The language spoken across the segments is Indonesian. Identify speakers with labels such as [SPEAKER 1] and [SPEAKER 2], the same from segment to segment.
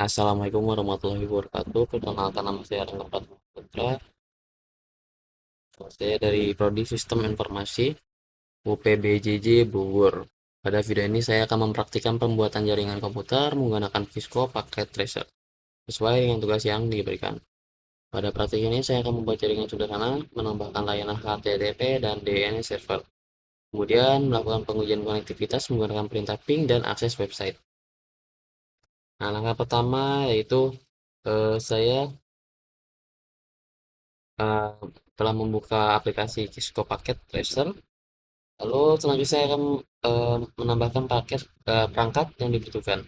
[SPEAKER 1] Assalamualaikum warahmatullahi wabarakatuh. Perkenalkan nama saya Rangga Putra. Saya dari Prodi Sistem Informasi UPBJJ Bogor. Pada video ini saya akan mempraktikkan pembuatan jaringan komputer menggunakan Visco Packet Tracer sesuai dengan tugas yang diberikan. Pada praktik ini saya akan membuat jaringan sederhana, menambahkan layanan HTTP dan DNS server. Kemudian melakukan pengujian konektivitas menggunakan perintah ping dan akses website. Nah, langkah pertama yaitu saya eh, telah membuka aplikasi Kisco Packet Tracer. Lalu selanjutnya saya akan menambahkan perangkat yang dibutuhkan.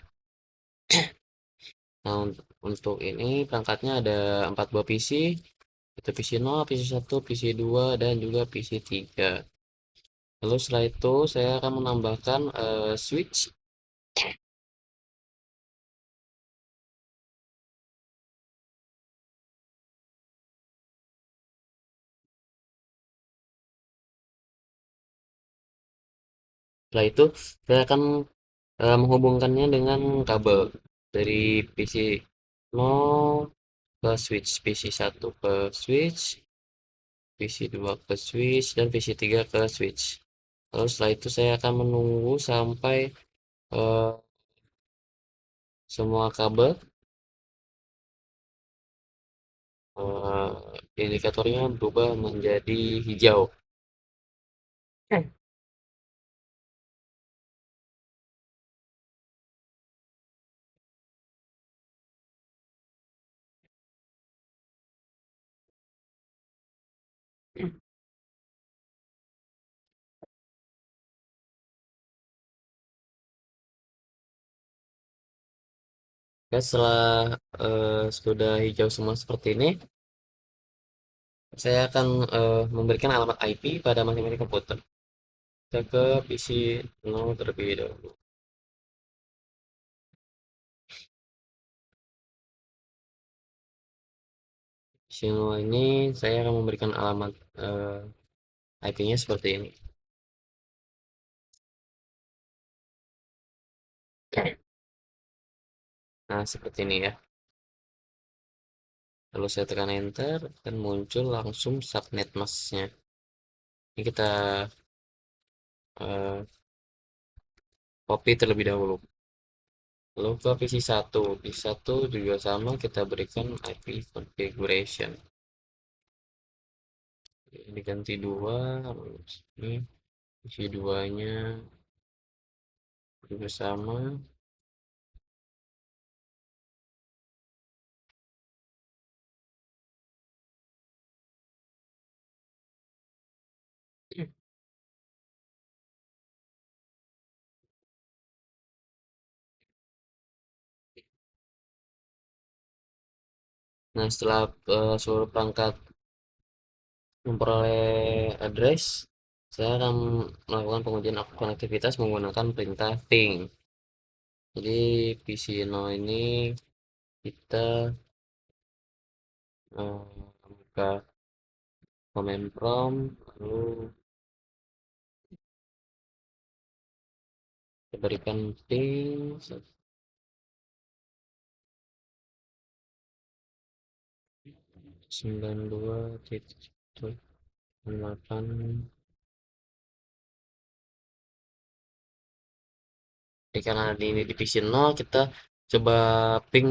[SPEAKER 1] Nah, untuk ini perangkatnya ada 4 buah PC, itu PC 0, PC 1, PC 2, dan juga PC 3. Lalu setelah itu saya akan menambahkan switch. Setelah itu saya akan menghubungkannya dengan kabel dari PC 0 ke switch, PC 1 ke switch, PC 2 ke switch, dan PC 3 ke switch. Lalu setelah itu saya akan menunggu sampai eh, semua kabel eh, indikatornya berubah menjadi hijau. Ya, setelah sudah hijau semua seperti ini, saya akan memberikan alamat IP pada masing-masing komputer. Kita ke PC 0 terlebih dahulu. PC 0 ini saya akan memberikan alamat IP-nya seperti ini. Nah, seperti ini ya. Lalu saya tekan enter dan muncul langsung subnet masknya. Ini kita eh, copy terlebih dahulu. Lalu ke PC 1 juga sama, kita berikan IP configuration. Ini ganti 2, ini PC 2-nya juga sama. Nah, setelah seluruh perangkat memperoleh address, saya akan melakukan pengujian konektivitas menggunakan perintah ping. Jadi PC0 ini kita buka command prompt, lalu kita berikan ping 92.8. Jadi karena ini di PC 0, kita coba ping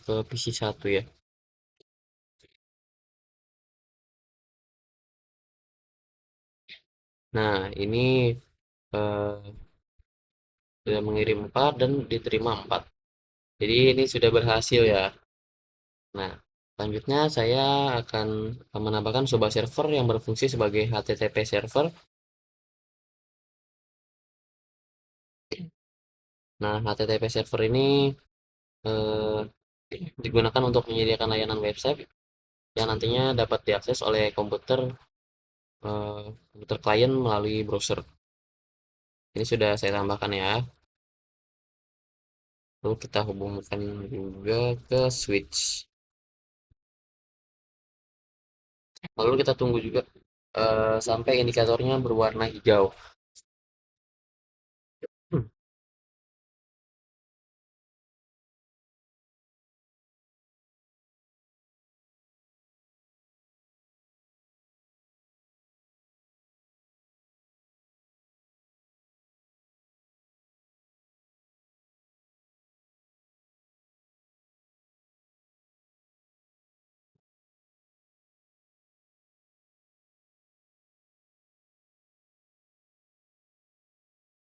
[SPEAKER 1] ke PC 1 ya. Nah, ini eh, sudah mengirim 4 dan diterima 4. Jadi ini sudah berhasil ya. Nah, selanjutnya saya akan menambahkan sebuah server yang berfungsi sebagai HTTP server. Nah, HTTP server ini eh, digunakan untuk menyediakan layanan website yang nantinya dapat diakses oleh komputer klien melalui browser. Ini sudah saya tambahkan ya. Lalu kita hubungkan juga ke switch. Lalu kita tunggu juga sampai indikatornya berwarna hijau.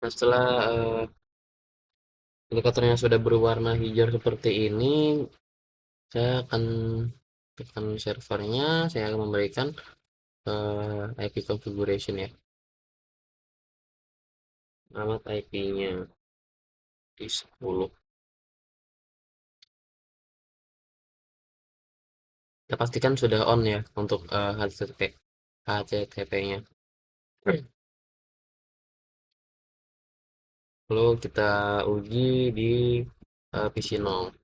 [SPEAKER 1] Nah, setelah indikatornya sudah berwarna hijau seperti ini, saya akan tekan servernya, saya akan memberikan IP configuration ya, alamat IP-nya di 10. Kita pastikan sudah on ya untuk HTTP-nya. Lalu kita uji di PC 0.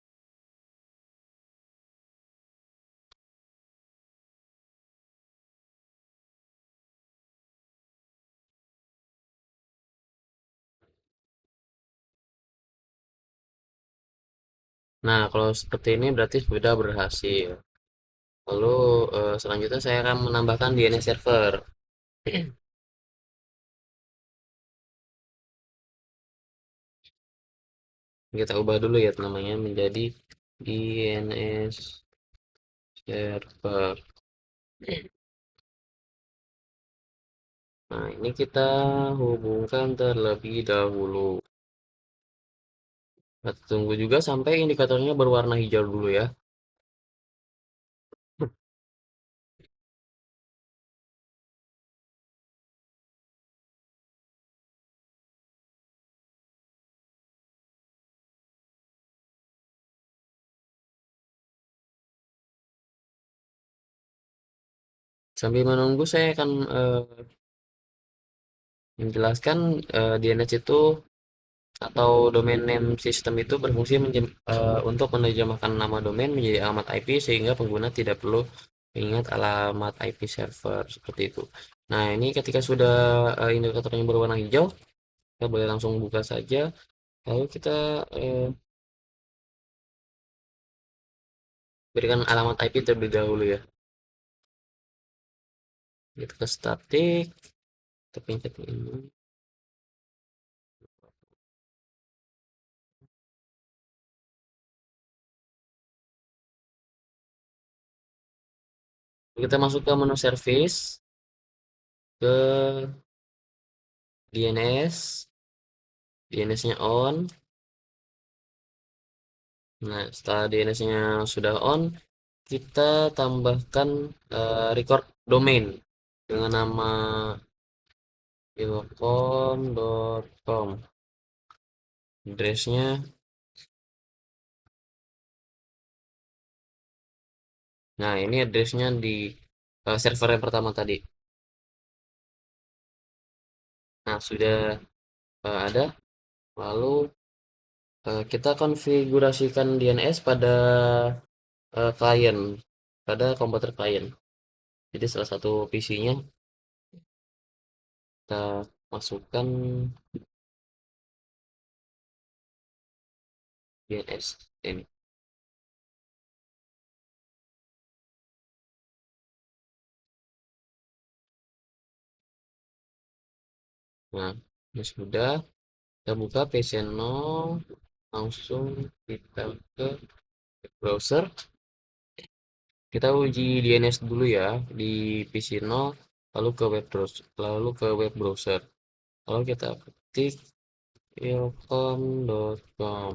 [SPEAKER 1] Nah, kalau seperti ini berarti sudah berhasil. Lalu selanjutnya saya akan menambahkan DNS server. Kita ubah dulu ya namanya menjadi DNS server. Nah, ini kita hubungkan terlebih dahulu. Kita tunggu juga sampai indikatornya berwarna hijau dulu ya. Sambil menunggu saya akan menjelaskan DNS itu atau domain name system itu berfungsi untuk menerjemahkan nama domain menjadi alamat IP sehingga pengguna tidak perlu mengingat alamat IP server seperti itu. Nah, ini ketika sudah indikatornya berwarna hijau, kita boleh langsung buka saja. Lalu kita berikan alamat IP terlebih dahulu ya. Kita ke static, kita pencet ini. Kita masuk ke menu service, ke DNS, DNS-nya on. Nah, setelah DNS-nya sudah on, kita tambahkan record domain dengan nama ilkom.com. Address-nya, nah ini address-nya di server yang pertama tadi. Nah, sudah ada. Lalu kita konfigurasikan DNS pada klien, pada komputer klien. Jadi salah satu PC-nya kita masukkan DNS ini. Nah, ini sudah. Kita buka PC0, langsung kita ke browser. Kita uji DNS dulu ya di PC0, lalu ke web browser. Lalu kita ketik ilkom.com.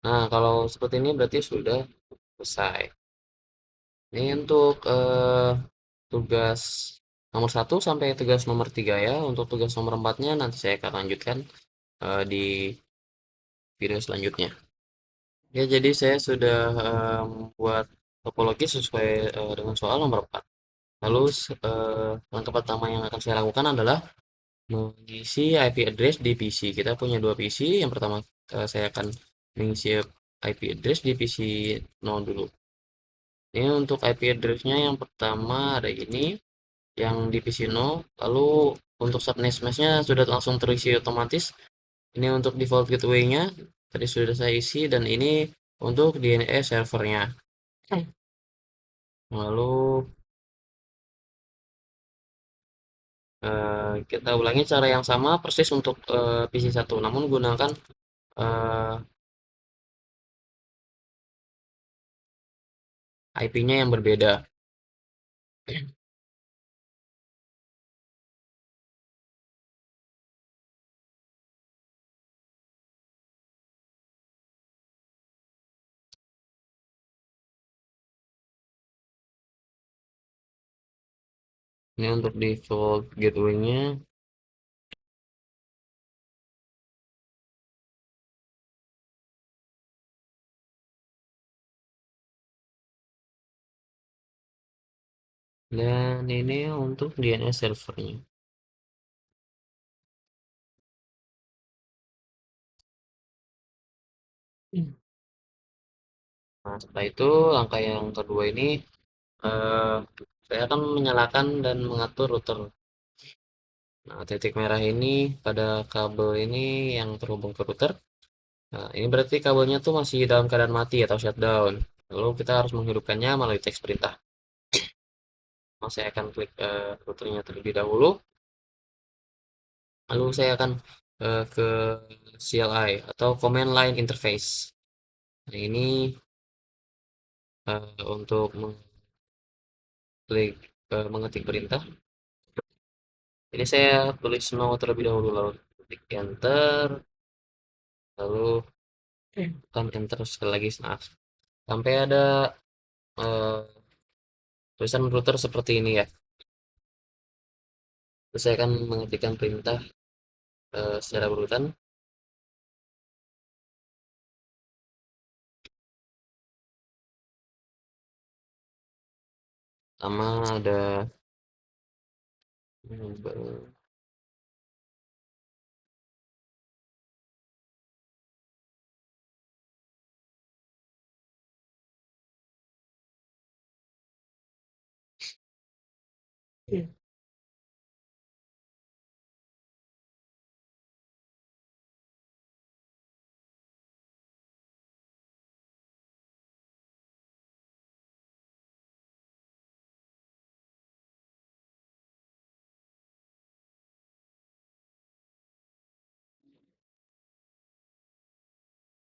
[SPEAKER 1] Nah, kalau seperti ini berarti sudah selesai. Ini untuk tugas nomor 1 sampai tugas nomor 3 ya. Untuk tugas nomor 4-nya nanti saya akan lanjutkan di video selanjutnya. Ya, jadi saya sudah membuat topologi sesuai dengan soal nomor 4. Lalu langkah pertama yang akan saya lakukan adalah mengisi IP address di PC. Kita punya dua PC. Yang pertama saya akan mengisi IP address di PC 0 dulu. Ini untuk IP address-nya yang pertama ada ini yang di PC 0. Lalu untuk subnet mask-nya sudah langsung terisi otomatis. Ini untuk default gateway-nya tadi sudah saya isi dan ini untuk DNS servernya. Lalu kita ulangi cara yang sama persis untuk PC 1 namun gunakan IP-nya yang berbeda. Ini untuk default gateway-nya. Dan ini untuk DNS servernya. Nah, setelah itu langkah yang kedua ini eh, saya akan menyalakan dan mengatur router. Nah, titik merah ini pada kabel ini yang terhubung ke router. Nah, ini berarti kabelnya tuh masih dalam keadaan mati atau shutdown. Lalu kita harus menghidupkannya melalui teks perintah. Nah, saya akan klik routernya terlebih dahulu. Lalu saya akan ke CLI atau Command Line Interface. Nah, ini untuk mengklik mengetik perintah. Ini saya tulis no terlebih dahulu, lalu klik enter, lalu tekan enter sekali lagi. Nah, sampai ada eh, tulisan router seperti ini ya. Terus saya akan mengetikkan perintah secara berurutan. Pertama ada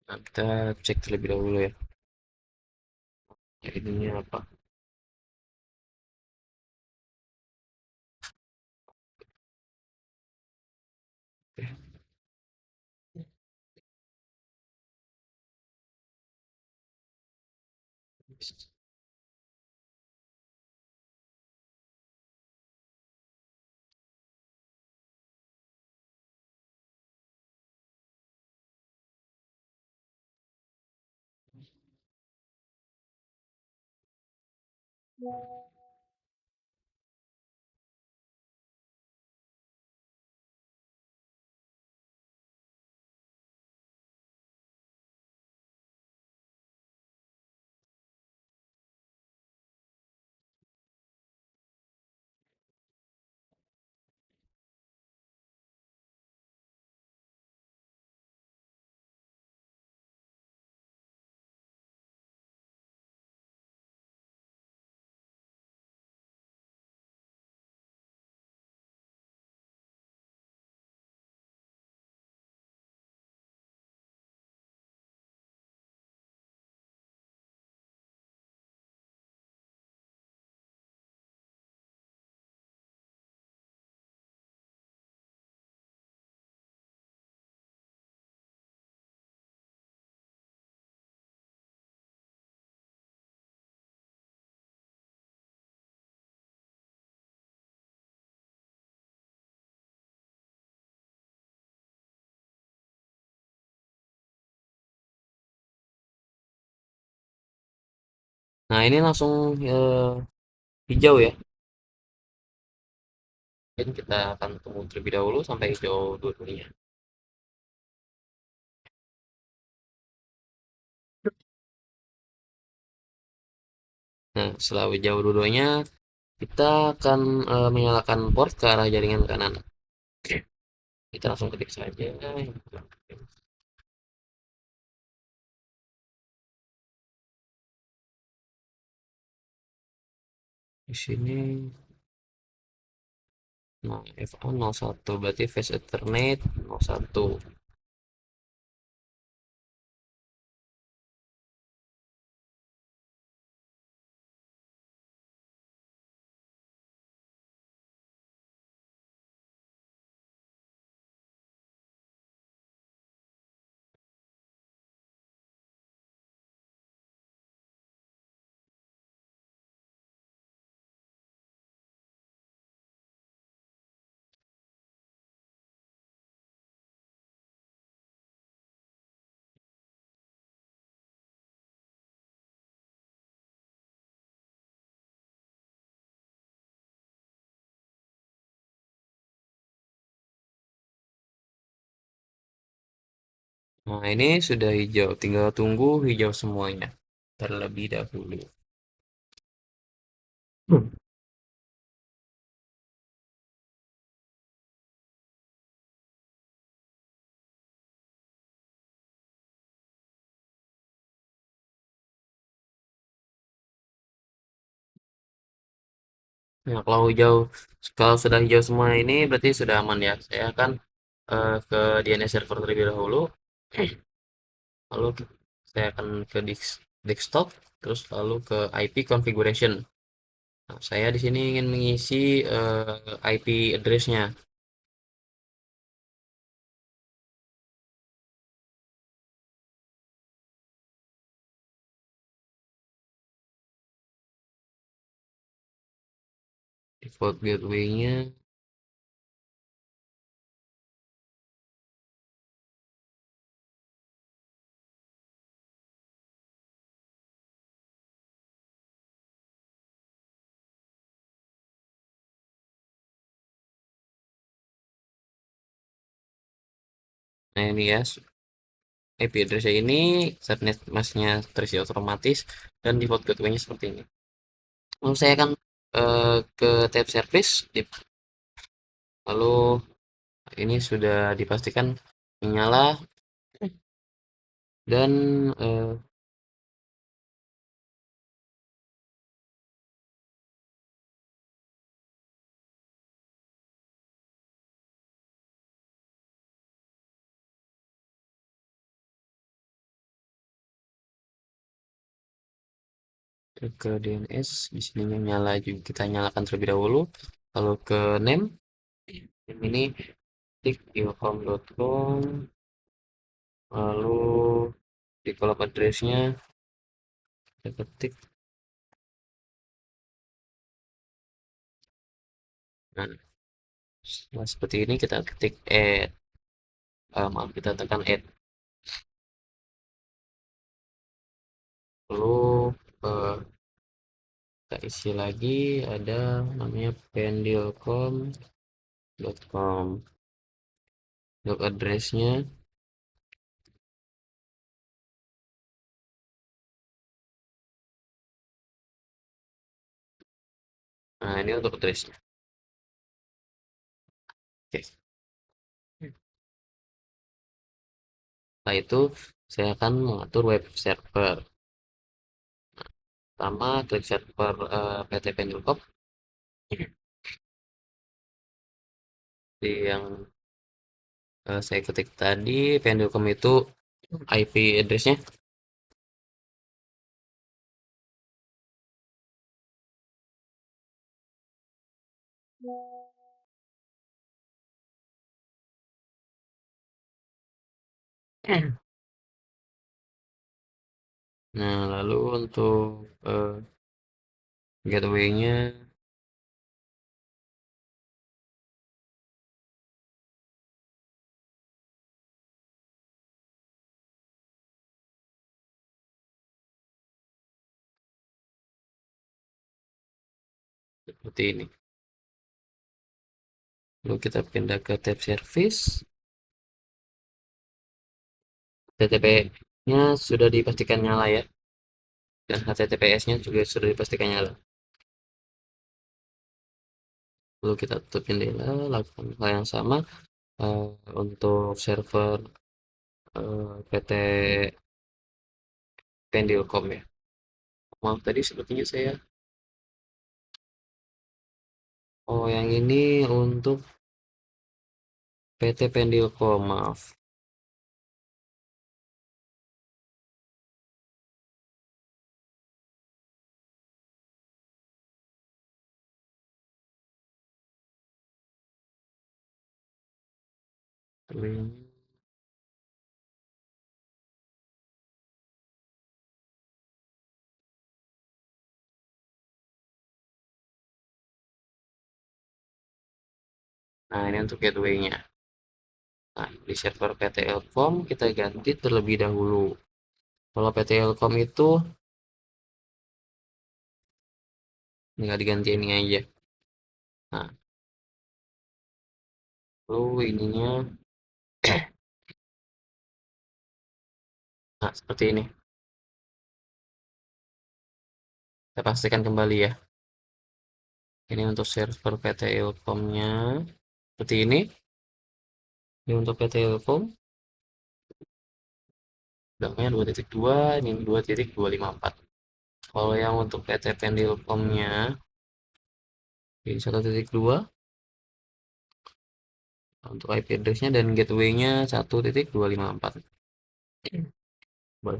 [SPEAKER 1] nah, kita cek terlebih dahulu ya. Ini apa? Nah, ini langsung hijau ya. Mungkin kita akan tunggu terlebih dahulu sampai hijau dua-duanya. Nah, setelah hijau dua-duanya, kita akan menyalakan port ke arah jaringan kanan. Kita langsung ketik saja. Di sini nah, FA 01 berarti Fast Ethernet 01. Nah, ini sudah hijau, tinggal tunggu hijau semuanya terlebih dahulu. Hmm. Nah, kalau sudah hijau semua ini berarti sudah aman ya. Saya akan ke DNS server terlebih dahulu, lalu saya akan ke desktop, terus lalu ke IP configuration. Nah, saya di sini ingin mengisi IP address-nya, default gateway-nya. Nah, ini ya, IP address-nya ini, subnet mask-nya terisi otomatis, dan default gateway-nya seperti ini. Lalu saya akan ke tab service, lalu ini sudah dipastikan menyala, dan ke DNS di sini menyala juga, kita nyalakan terlebih dahulu, lalu ke name ini ketik ilkom.com, lalu di kolom address-nya kita ketik, nah seperti ini kita ketik add, maaf kita tekan add, lalu eh, kita isi lagi, ada namanya pendilkom.com untuk address-nya. Nah, ini untuk address-nya. Oke. Setelah itu saya akan mengatur web server. Pertama klik server PT Pendulkop di yang saya ketik tadi. Pendulkom itu IP address-nya. Nah, lalu untuk gateway-nya seperti ini. Lalu kita pindah ke tab service. HTTP-nya sudah dipastikan nyala ya, dan HTTPS-nya juga sudah dipastikan nyala. Lalu kita tutup jendela, lakukan hal yang sama eh, untuk server PT Pendilkom ya. Maaf tadi sepertinya saya, oh yang ini untuk PT Pendilkom, maaf. Nah, ini untuk gateway-nya. Nah, di server PT Elkom kita ganti terlebih dahulu. Kalau PT Elkom itu tinggal diganti ini aja. Nah, lalu ininya Nah, seperti ini. Saya pastikan kembali ya. Ini untuk server PT Ilkomnya. Seperti ini. Ini untuk PT Ilkom. Bilangnya 2.2, ini 2.254. Kalau yang untuk PT Pendilkomnya, di 1.2, untuk IP address-nya dan gateway-nya 1.254. Boleh.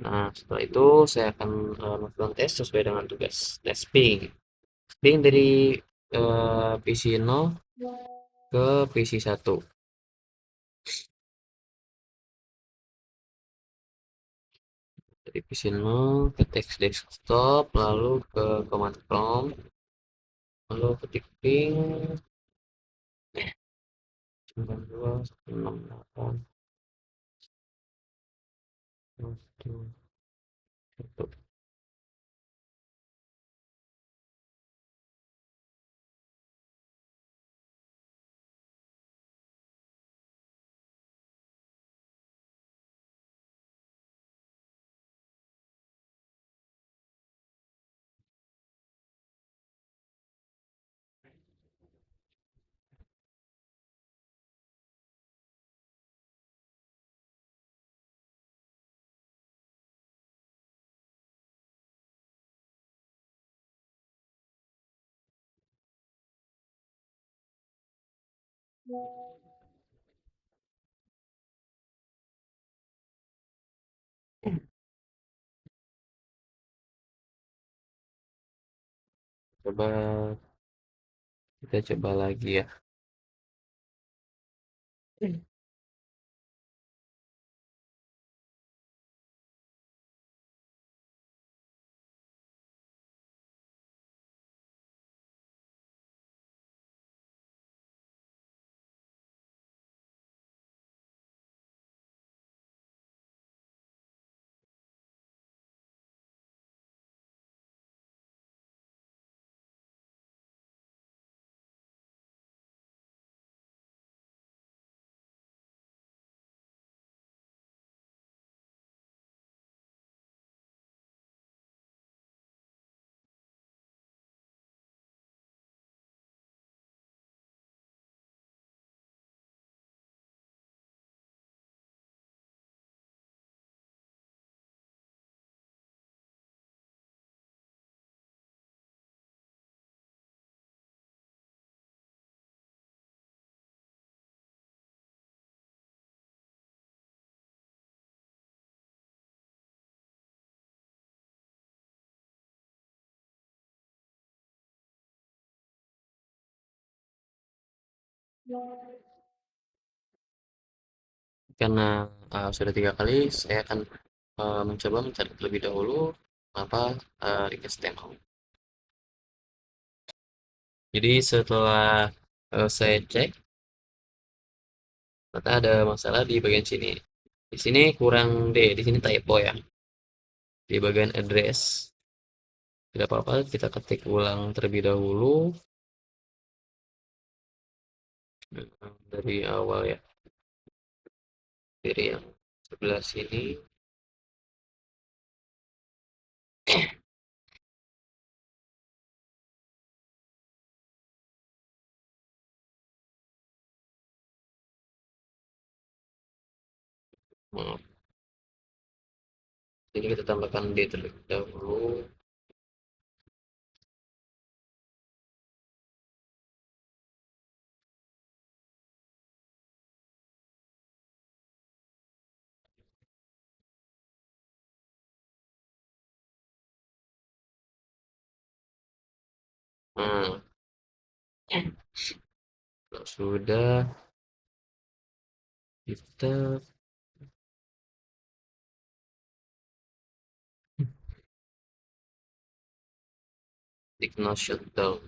[SPEAKER 1] Nah, setelah itu saya akan melakukan tes sesuai dengan tugas. Tes ping. Ping dari PC 0 ke PC 1. Dari PC 0 ke teks desktop, lalu ke command prompt, lalu ketik ping 92.168. Coba kita coba lagi ya. Karena sudah 3 kali, saya akan mencoba mencari terlebih dahulu apa request demo. Jadi setelah saya cek, ternyata ada masalah di bagian sini. Di sini kurang D, di sini typo ya. Di bagian address, tidak apa-apa, kita ketik ulang terlebih dahulu dari awal ya, dari yang sebelah sini. Maaf, ini kita tambahkan D terlebih dahulu. Nah, kalau sudah kita ignore shutdown.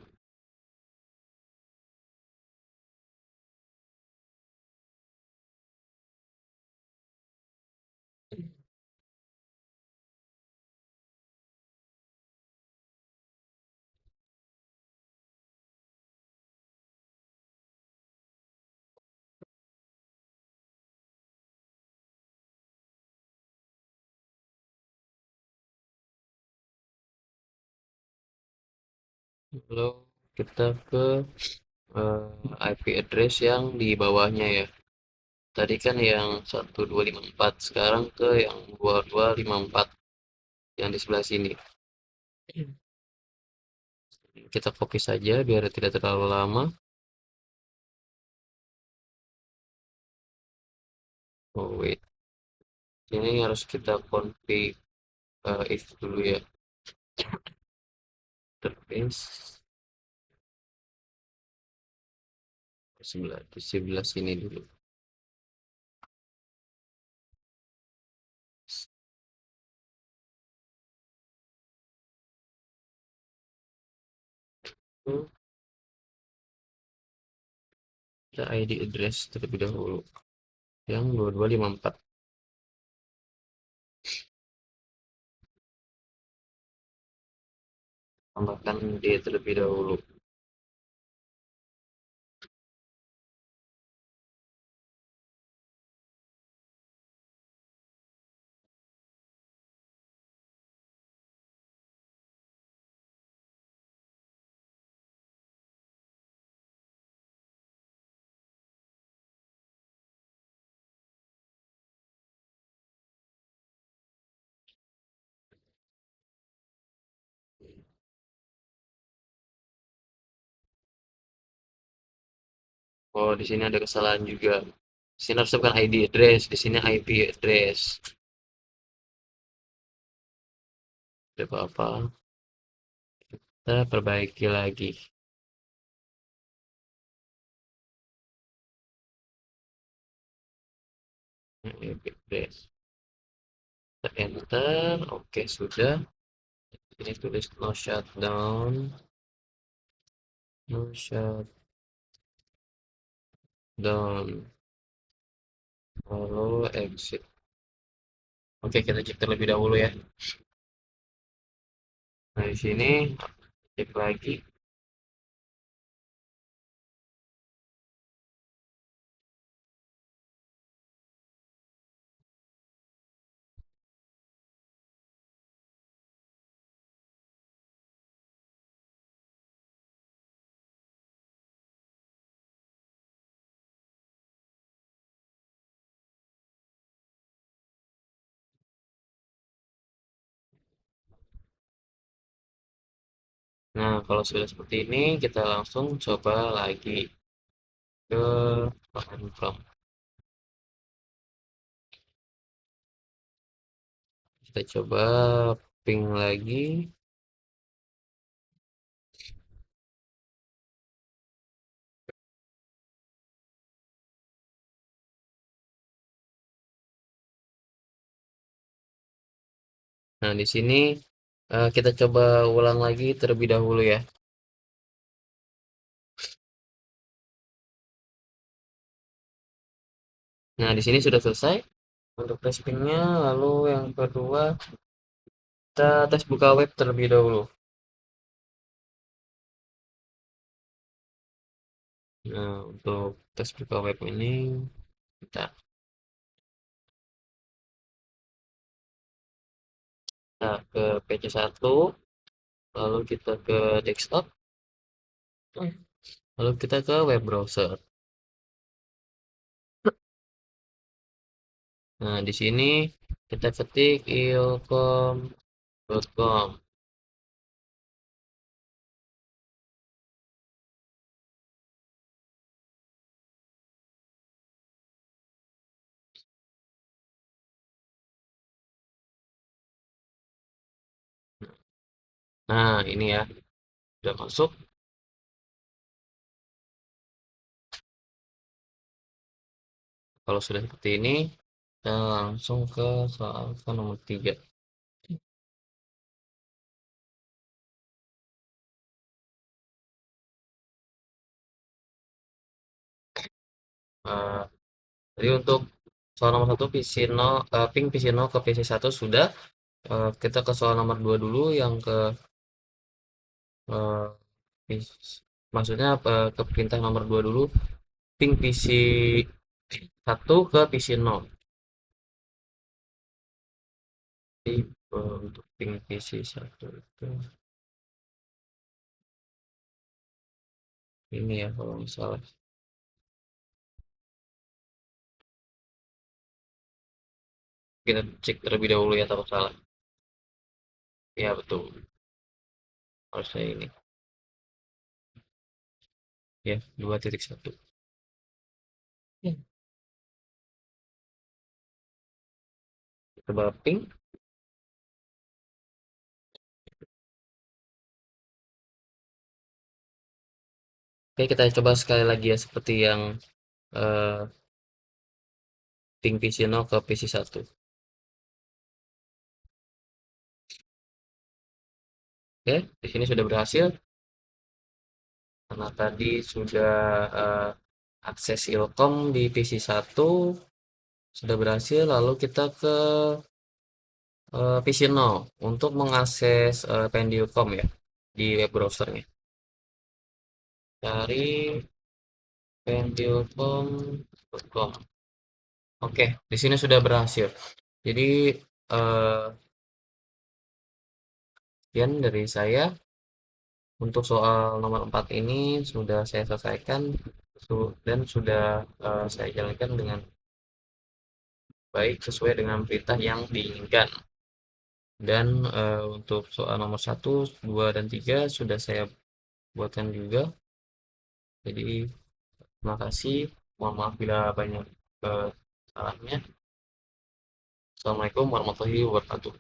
[SPEAKER 1] Lalu kita ke IP address yang di bawahnya ya. Tadi kan yang 1254, sekarang ke yang 2254 yang di sebelah sini. Kita copy saja biar tidak terlalu lama. Oh wait, ini harus kita config if dulu ya. Interface di sebelah sini dulu. Hmm, Kita ID address terlebih dahulu. Yang 2254. Tambahkan D terlebih dahulu. Oh, di sini ada kesalahan juga. Di sini harusnya bukan ID address, di sini IP address. Tidak apa-apa, kita perbaiki lagi. IP address. Kita enter, oke sudah. Ini tulis no shutdown, no shutdown. Lalu exit. Oke, kita cek terlebih dahulu ya. Nah, di sini cek lagi. Nah, kalau sudah seperti ini, kita langsung coba lagi ke command prompt. Kita coba ping lagi. Nah, di sini kita coba ulang lagi terlebih dahulu ya. Nah, di sini sudah selesai untuk tes pingnya. Lalu yang kedua, kita tes buka web terlebih dahulu. Nah, untuk tes buka web ini, kita, kita ke PC1, lalu kita ke desktop, lalu kita ke web browser. Nah, di sini kita ketik ilkom.com. Nah, ini ya, sudah masuk. Kalau sudah seperti ini, kita langsung ke soal ke nomor 3. Eh, jadi untuk soal nomor 1 PC0, ping PC0 ke PC1 sudah. Kita ke soal nomor 2 dulu yang ke eh, maksudnya ke perintah nomor 2 dulu, ping PC1 ke PC0. Jadi untuk ping PC1 itu Ini ya kalau misalnya kita cek terlebih dahulu ya takut salah. Ya betul, harusnya ini ya 2.1. Ya, coba ping. Oke, kita coba sekali lagi ya seperti yang eh, ping PC0 ke PC1. Oke, di sini sudah berhasil karena tadi sudah eh, akses ilkom di PC1 sudah berhasil, lalu kita ke PC0 untuk mengakses Pendulcom ya di web browsernya. Cari pendulcom.com. Oke, di sini sudah berhasil. Jadi sekian dari saya untuk soal nomor 4 ini sudah saya selesaikan dan sudah saya jalankan dengan baik sesuai dengan perintah yang diinginkan. Dan untuk soal nomor 1, 2, dan 3 sudah saya buatkan juga. Jadi terima kasih. Mohon maaf bila banyak salahnya. Assalamualaikum warahmatullahi wabarakatuh.